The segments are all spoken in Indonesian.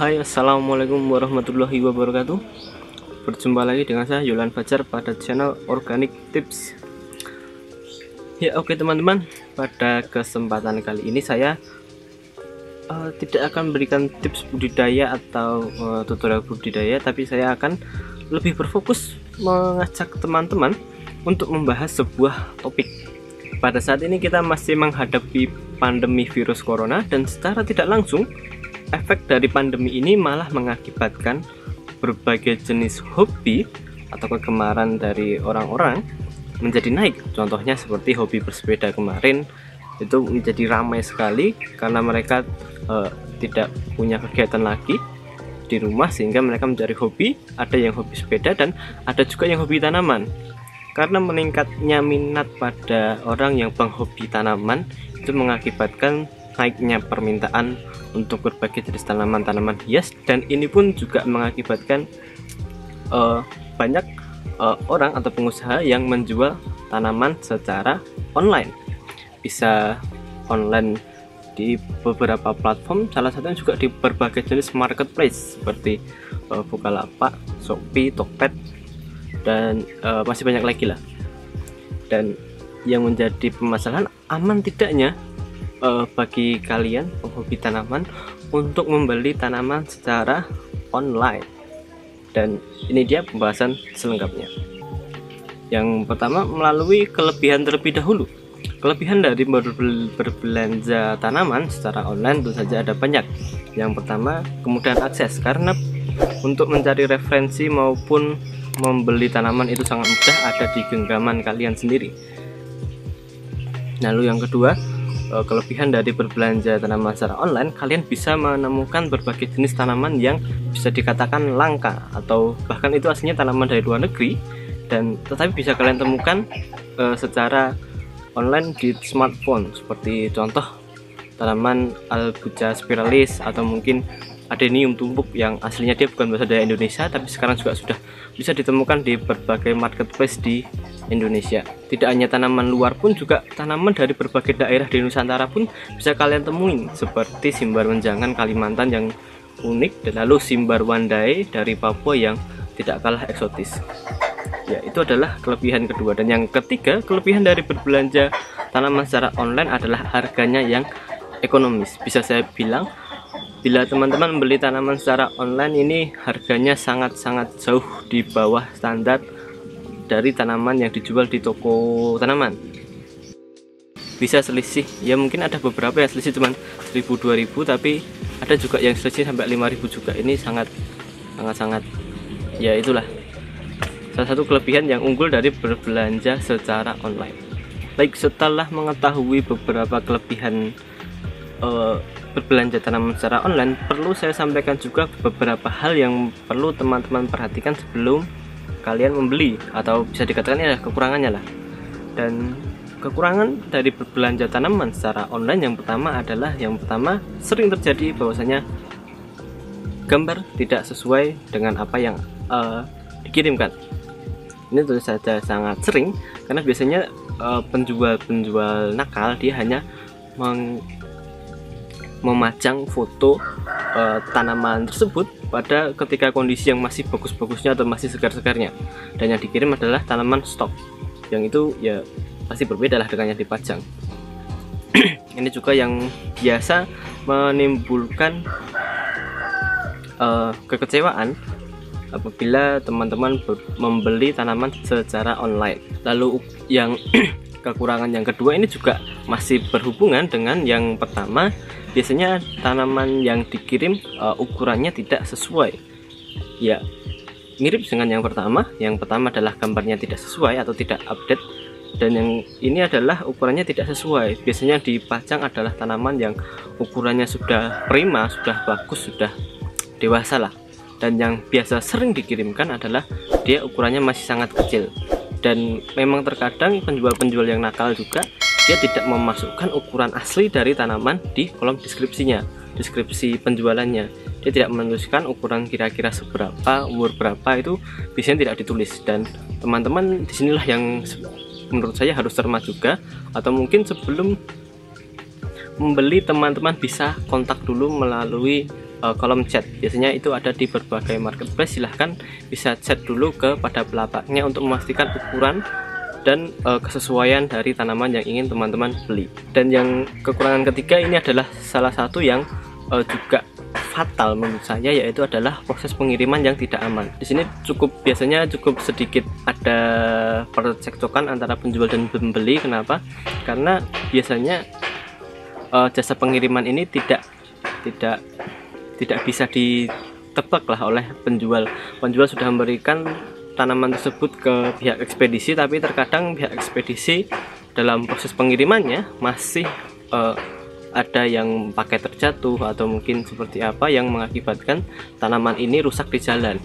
Hai, assalamualaikum warahmatullahi wabarakatuh. Berjumpa lagi dengan saya Yulan Fajar pada channel Organic Tips. Ya oke teman-teman, pada kesempatan kali ini saya tidak akan memberikan tips budidaya atau tutorial budidaya, tapi saya akan lebih berfokus mengajak teman-teman untuk membahas sebuah topik. Pada saat ini kita masih menghadapi pandemi virus corona, dan secara tidak langsung efek dari pandemi ini malah mengakibatkan berbagai jenis hobi atau kegemaran dari orang-orang menjadi naik. Contohnya seperti hobi bersepeda kemarin itu menjadi ramai sekali karena mereka tidak punya kegiatan lagi di rumah, sehingga mereka mencari hobi. Ada yang hobi sepeda dan ada juga yang hobi tanaman. Karena meningkatnya minat pada orang yang penghobi tanaman, itu mengakibatkan naiknya permintaan untuk berbagai jenis tanaman-tanaman hias, dan ini pun juga mengakibatkan banyak orang atau pengusaha yang menjual tanaman secara online. Bisa online di beberapa platform, salah satunya juga di berbagai jenis marketplace seperti Bukalapak, Shopee, Tokped, dan masih banyak lagi lah. Dan yang menjadi permasalahan, aman tidaknya bagi kalian penghobi tanaman untuk membeli tanaman secara online. Dan ini dia pembahasan selengkapnya. Yang pertama, melalui kelebihan terlebih dahulu. Kelebihan dari berbelanja tanaman secara online tentu saja ada banyak. Yang pertama, kemudahan akses, karena untuk mencari referensi maupun membeli tanaman itu sangat mudah, ada di genggaman kalian sendiri. Lalu yang kedua, kelebihan dari berbelanja tanaman secara online, kalian bisa menemukan berbagai jenis tanaman yang bisa dikatakan langka, atau bahkan itu aslinya tanaman dari luar negeri, dan tetapi bisa kalian temukan secara online di smartphone. Seperti contoh tanaman Albuja spiralis, atau mungkin Adenium tumbuk yang aslinya dia bukan berasal dari Indonesia, tapi sekarang juga sudah bisa ditemukan di berbagai marketplace di Indonesia. Tidak hanya tanaman luar pun, juga tanaman dari berbagai daerah di Nusantara pun bisa kalian temuin, seperti Simbar Menjangan Kalimantan yang unik, dan lalu Simbar Wandai dari Papua yang tidak kalah eksotis. Ya, itu adalah kelebihan kedua. Dan yang ketiga, kelebihan dari berbelanja tanaman secara online adalah harganya yang ekonomis. Bisa saya bilang, bila teman-teman membeli tanaman secara online ini harganya sangat-sangat jauh di bawah standar dari tanaman yang dijual di toko tanaman. Bisa selisih, ya mungkin ada beberapa yang selisih cuma 1000-2000, tapi ada juga yang selisih sampai 5000 juga. Ini sangat ya itulah salah satu kelebihan yang unggul dari berbelanja secara online. Baik, setelah mengetahui beberapa kelebihan berbelanja tanaman secara online, perlu saya sampaikan juga beberapa hal yang perlu teman-teman perhatikan sebelum kalian membeli, atau bisa dikatakan ini adalah kekurangannya lah. Dan kekurangan dari berbelanja tanaman secara online yang pertama sering terjadi bahwasanya gambar tidak sesuai dengan apa yang dikirimkan. Ini tentu saja sangat sering, karena biasanya penjual nakal dia hanya memajang foto tanaman tersebut pada ketika kondisi yang masih bagus-bagusnya atau masih segar-segarnya, dan yang dikirim adalah tanaman stok, yang itu ya pasti berbeda lah dengan yang dipajang. Ini juga yang biasa menimbulkan kekecewaan apabila teman-teman membeli tanaman secara online. Lalu yang kekurangan yang kedua ini juga masih berhubungan dengan yang pertama. Biasanya tanaman yang dikirim ukurannya tidak sesuai. Ya, mirip dengan yang pertama. Yang pertama adalah gambarnya tidak sesuai atau tidak update, dan yang ini adalah ukurannya tidak sesuai. Biasanya dipajang adalah tanaman yang ukurannya sudah prima, sudah bagus, sudah dewasa lah. Dan yang biasa sering dikirimkan adalah dia ukurannya masih sangat kecil. Dan memang terkadang penjual-penjual yang nakal juga, dia tidak memasukkan ukuran asli dari tanaman di kolom deskripsinya, deskripsi penjualannya. Dia tidak menuliskan ukuran kira-kira seberapa, umur berapa, itu biasanya tidak ditulis. Dan teman-teman disinilah yang menurut saya harus cermat juga, atau mungkin sebelum membeli teman-teman bisa kontak dulu melalui kolom chat. Biasanya itu ada di berbagai marketplace. Silahkan bisa chat dulu kepada pelapaknya untuk memastikan ukuran dan kesesuaian dari tanaman yang ingin teman-teman beli. Dan yang kekurangan ketiga ini adalah salah satu yang juga fatal menurut saya, yaitu adalah proses pengiriman yang tidak aman. Di sini biasanya cukup sedikit ada percekcokan antara penjual dan pembeli. Kenapa? Karena biasanya jasa pengiriman ini tidak bisa ditebak lah oleh penjual. Penjual sudah memberikan tanaman tersebut ke pihak ekspedisi, tapi terkadang pihak ekspedisi dalam proses pengirimannya masih ada yang pakai terjatuh atau mungkin seperti apa yang mengakibatkan tanaman ini rusak di jalan.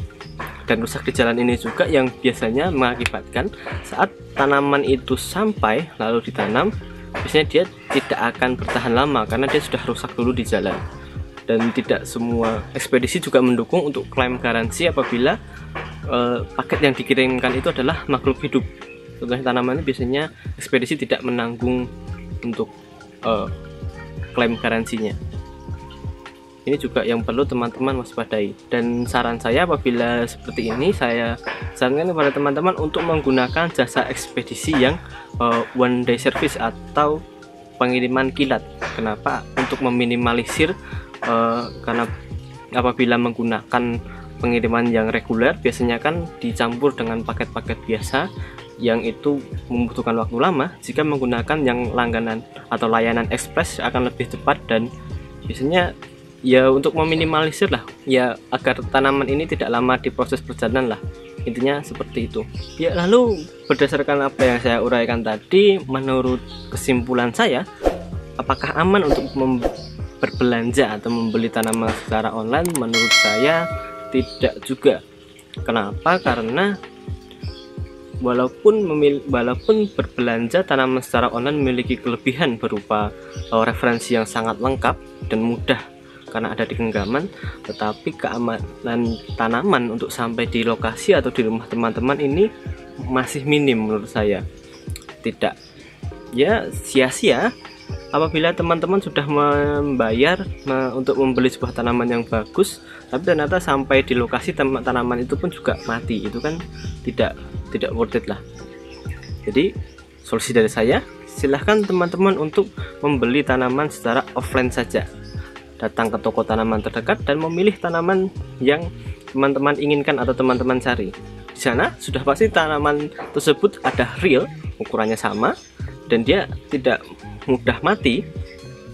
Dan rusak di jalan ini juga yang biasanya mengakibatkan saat tanaman itu sampai lalu ditanam, biasanya dia tidak akan bertahan lama karena dia sudah rusak dulu di jalan. Dan tidak semua ekspedisi juga mendukung untuk klaim garansi apabila paket yang dikirimkan itu adalah makhluk hidup. Contohnya tanaman ini biasanya ekspedisi tidak menanggung untuk klaim garansinya. Ini juga yang perlu teman-teman waspadai. Dan saran saya apabila seperti ini, saya sarankan kepada teman-teman untuk menggunakan jasa ekspedisi yang one day service atau pengiriman kilat. Kenapa? Untuk meminimalisir karena apabila menggunakan pengiriman yang reguler biasanya kan dicampur dengan paket-paket biasa yang itu membutuhkan waktu lama. Jika menggunakan yang langganan atau layanan ekspres akan lebih cepat, dan biasanya ya untuk meminimalisir lah ya agar tanaman ini tidak lama di proses perjalanan lah, intinya seperti itu ya. Lalu berdasarkan apa yang saya uraikan tadi, menurut kesimpulan saya, apakah aman untuk berbelanja atau membeli tanaman secara online? Menurut saya tidak juga. Kenapa? Karena walaupun berbelanja tanaman secara online memiliki kelebihan berupa referensi yang sangat lengkap dan mudah karena ada di genggaman, tetapi keamanan tanaman untuk sampai di lokasi atau di rumah teman-teman ini masih minim menurut saya. Tidak ya, sia-sia apabila teman-teman sudah membayar untuk membeli sebuah tanaman yang bagus, tapi ternyata sampai di lokasi tanaman itu pun juga mati. Itu kan tidak worth it lah. Jadi solusi dari saya, silahkan teman-teman untuk membeli tanaman secara offline saja. Datang ke toko tanaman terdekat dan memilih tanaman yang teman-teman inginkan atau teman-teman cari. Di sana sudah pasti tanaman tersebut ada real, ukurannya sama, dan dia tidak mudah mati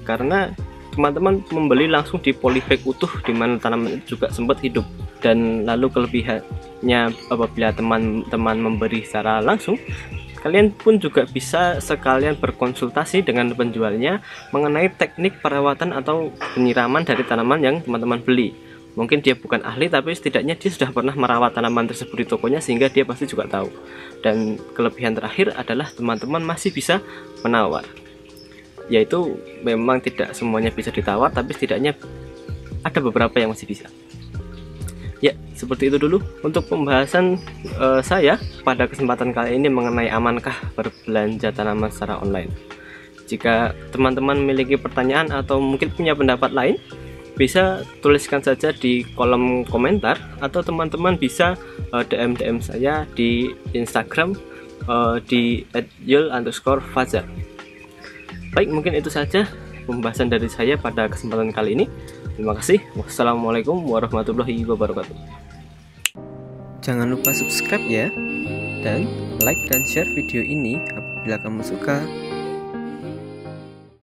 karena teman-teman membeli langsung di polybag utuh di mana tanaman itu juga sempat hidup. Dan lalu kelebihannya apabila teman-teman memberi secara langsung, kalian pun juga bisa sekalian berkonsultasi dengan penjualnya mengenai teknik perawatan atau penyiraman dari tanaman yang teman-teman beli. Mungkin dia bukan ahli, tapi setidaknya dia sudah pernah merawat tanaman tersebut di tokonya sehingga dia pasti juga tahu. Dan kelebihan terakhir adalah teman-teman masih bisa menawar, yaitu memang tidak semuanya bisa ditawar, tapi setidaknya ada beberapa yang masih bisa. Ya, seperti itu dulu untuk pembahasan saya pada kesempatan kali ini mengenai amankah berbelanja tanaman secara online. Jika teman-teman memiliki pertanyaan atau mungkin punya pendapat lain, bisa tuliskan saja di kolom komentar, atau teman-teman bisa DM saya di Instagram di @yul_fajar. Baik, mungkin itu saja pembahasan dari saya pada kesempatan kali ini. Terima kasih. Wassalamualaikum warahmatullahi wabarakatuh. Jangan lupa subscribe ya, dan like dan share video ini apabila kamu suka.